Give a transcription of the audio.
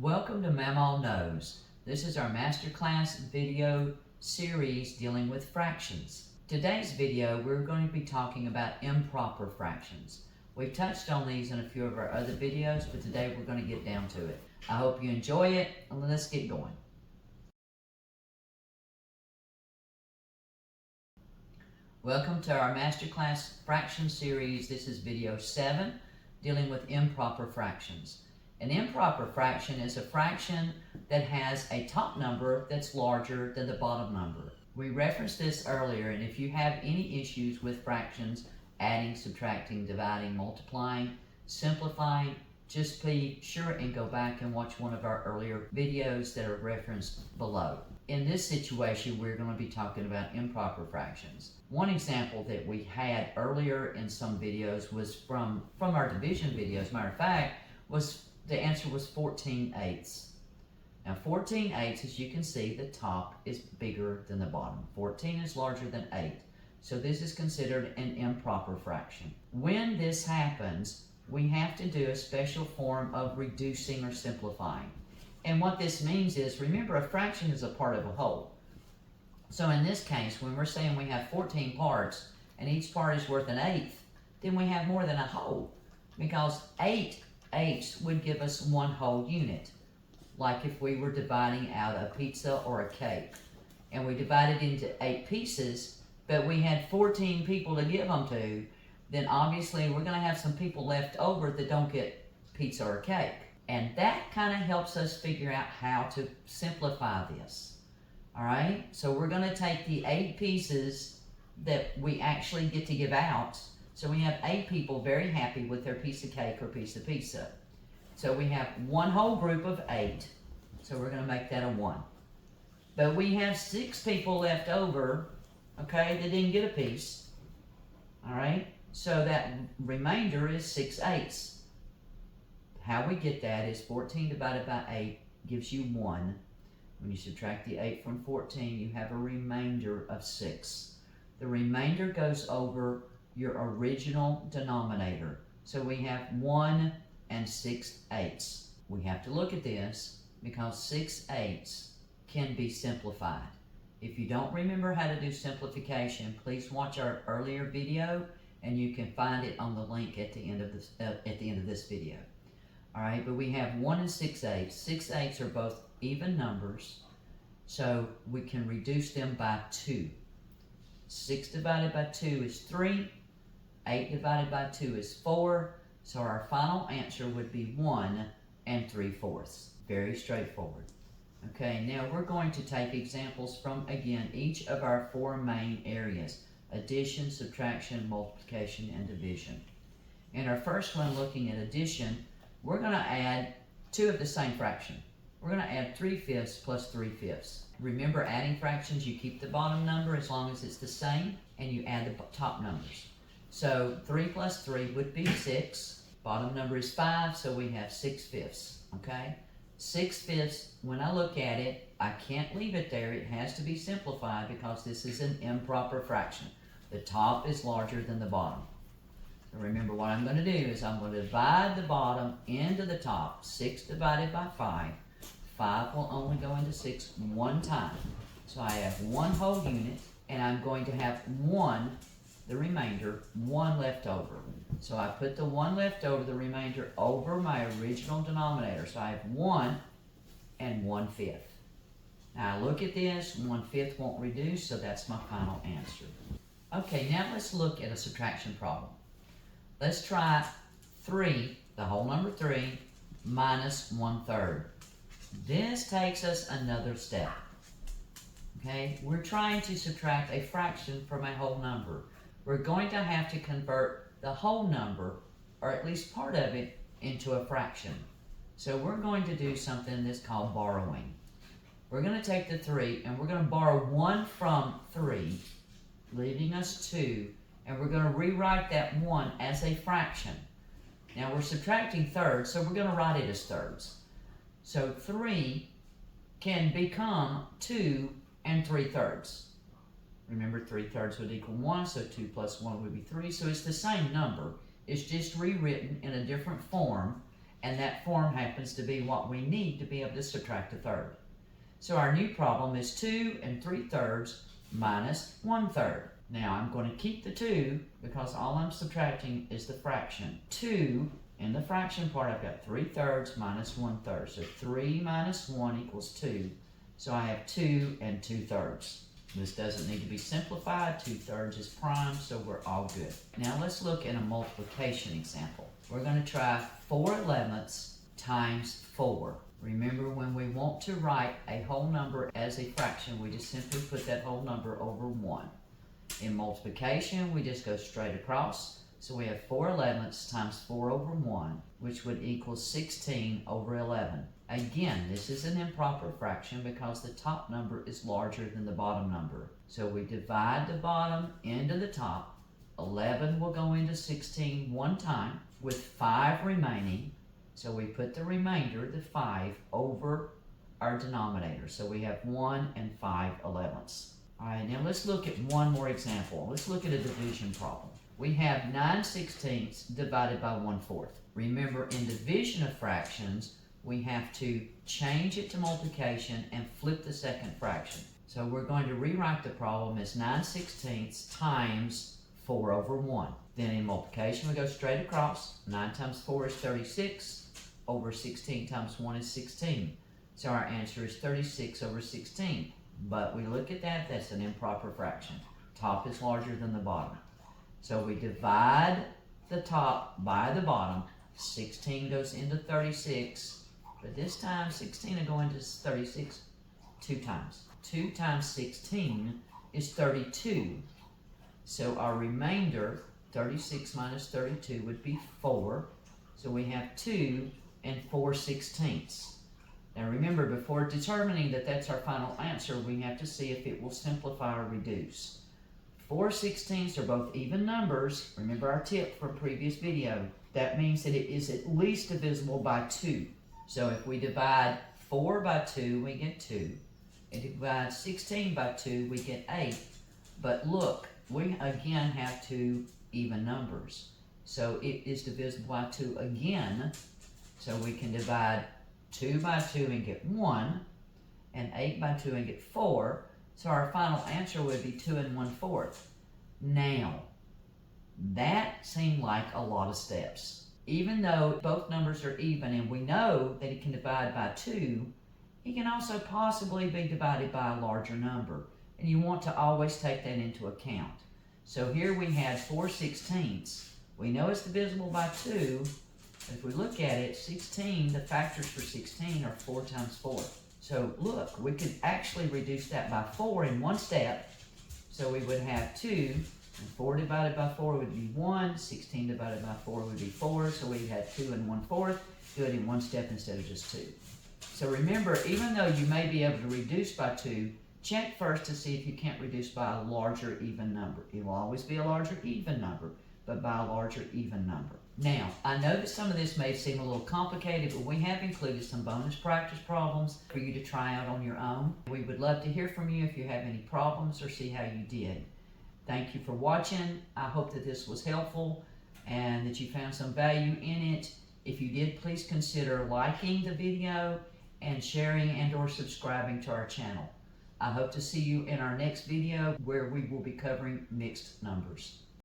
Welcome to Mamaw Knows. This is our masterclass video series dealing with fractions. Today's video we're going to be talking about improper fractions. We've touched on these in a few of our other videos, but today we're going to get down to it. I hope you enjoy it, and let's get going. Welcome to our masterclass fraction series. This is video 7, dealing with improper fractions. An improper fraction is a fraction that has a top number that's larger than the bottom number. We referenced this earlier, and if you have any issues with fractions, adding, subtracting, dividing, multiplying, simplifying, just be sure and go back and watch one of our earlier videos that are referenced below. In this situation, we're going to be talking about improper fractions. One example that we had earlier in some videos was from our division videos. Matter of fact, the answer was 14/8. Now 14/8, as you can see, the top is bigger than the bottom. 14 is larger than 8. So this is considered an improper fraction. When this happens, we have to do a special form of reducing or simplifying. And what this means is, remember, a fraction is a part of a whole. So in this case, when we're saying we have 14 parts and each part is worth an eighth, then we have more than a whole, because 8 eighths would give us one whole unit. Like if we were dividing out a pizza or a cake, and we divided into 8 pieces, but we had 14 people to give them to, then obviously we're going to have some people left over that don't get pizza or cake. And that kind of helps us figure out how to simplify this. Alright, so we're going to take the 8 pieces that we actually get to give out. So we have 8 people very happy with their piece of cake or piece of pizza. So we have one whole group of 8. So we're going to make that a 1. But we have 6 people left over, okay, that didn't get a piece. Alright, so that remainder is 6/8. How we get that is 14 divided by 8 gives you 1. When you subtract the 8 from 14, you have a remainder of 6. The remainder goes over your original denominator. So we have 1 and 6/8. We have to look at this because 6/8 can be simplified. If you don't remember how to do simplification, please watch our earlier video, and you can find it on the link at the end of this video. All right, but we have 1 and 6/8. 6/8 are both even numbers, so we can reduce them by 2. 6 divided by 2 is 3. 8 divided by 2 is 4. So our final answer would be 1 and 3/4. Very straightforward. Okay, now we're going to take examples from, again, each of our 4 main areas: addition, subtraction, multiplication, and division. In our first one, looking at addition, we're going to add 2 of the same fraction. We're going to add 3/5 plus 3/5. Remember, adding fractions, you keep the bottom number as long as it's the same, and you add the top numbers. So 3 plus 3 would be 6. Bottom number is 5, so we have 6/5. Okay? 6/5, when I look at it, I can't leave it there. It has to be simplified because this is an improper fraction. The top is larger than the bottom. So remember, what I'm going to do is I'm going to divide the bottom into the top. 6 divided by 5. 5 will only go into 6 one time. So I have one whole unit, and I'm going to have 1, the remainder, 1 left over. So I put the 1 left over, the remainder, over my original denominator. So I have 1 and 1/5. Now look at this, 1/5 won't reduce, so that's my final answer. Okay, now let's look at a subtraction problem. Let's try 3, the whole number 3, minus 1/3. This takes us another step. Okay, we're trying to subtract a fraction from a whole number. We're going to have to convert the whole number, or at least part of it, into a fraction. So we're going to do something that's called borrowing. We're going to take the 3, and we're going to borrow 1 from 3, leaving us 2, and we're going to rewrite that 1 as a fraction. Now we're subtracting thirds, so we're going to write it as thirds. So 3 can become 2 and 3/3. Remember, 3/3 would equal 1, so 2 plus 1 would be 3. So it's the same number. It's just rewritten in a different form, and that form happens to be what we need to be able to subtract a third. So our new problem is 2 3/3 minus 1/3. Now I'm going to keep the 2 because all I'm subtracting is the fraction. 2, in the fraction part, I've got 3/3 minus 1/3. So 3 minus 1 equals 2. So I have 2 2/3. This doesn't need to be simplified. 2/3 is prime, so we're all good. Now let's look at a multiplication example. We're going to try 4/11 times 4. Remember, when we want to write a whole number as a fraction, we just simply put that whole number over 1. In multiplication, we just go straight across. So we have 4/11 times 4 over 1, which would equal 16 over 11. Again, this is an improper fraction because the top number is larger than the bottom number. So we divide the bottom into the top. 11 will go into 16 one time with 5 remaining. So we put the remainder, the 5, over our denominator. So we have 1 5/11. All right, now let's look at one more example. Let's look at a division problem. We have 9/16 divided by 1/4. Remember, in division of fractions, we have to change it to multiplication and flip the second fraction. So we're going to rewrite the problem as 9/16 times 4 over 1. Then in multiplication, we go straight across. 9 times 4 is 36. Over 16 times 1 is 16. So our answer is 36 over 16. But we look at that, that's an improper fraction. Top is larger than the bottom. So we divide the top by the bottom. 16 goes into 36, but this time 16 will go into 36 2 times. 2 times 16 is 32. So our remainder, 36 minus 32, would be 4. So we have 2 4/16. Now remember, before determining that that's our final answer, we have to see if it will simplify or reduce. 4/16 are both even numbers. Remember our tip from previous video. That means that it is at least divisible by 2. So if we divide 4 by 2, we get 2. If we divide 16 by 2, we get 8. But look, we again have 2 even numbers. So it is divisible by 2 again. So we can divide 2 by 2 and get 1, and 8 by 2 and get 4. So our final answer would be 2 1/4. Now, that seemed like a lot of steps. Even though both numbers are even and we know that it can divide by 2, it can also possibly be divided by a larger number. And you want to always take that into account. So here we had 4/16. We know it's divisible by 2. If we look at it, 16, the factors for 16 are 4 times 4. So look, we could actually reduce that by 4 in one step. So we would have 2, and 4 divided by 4 would be 1, 16 divided by 4 would be 4, so we'd have 2 1/4, do it in one step instead of just 2. So remember, even though you may be able to reduce by 2, check first to see if you can't reduce by a larger even number. It will always be a larger even number, but by a larger even number. Now, I know that some of this may seem a little complicated, but we have included some bonus practice problems for you to try out on your own. We would love to hear from you if you have any problems or see how you did. Thank you for watching. I hope that this was helpful and that you found some value in it. If you did, please consider liking the video and sharing and or subscribing to our channel. I hope to see you in our next video where we will be covering mixed numbers.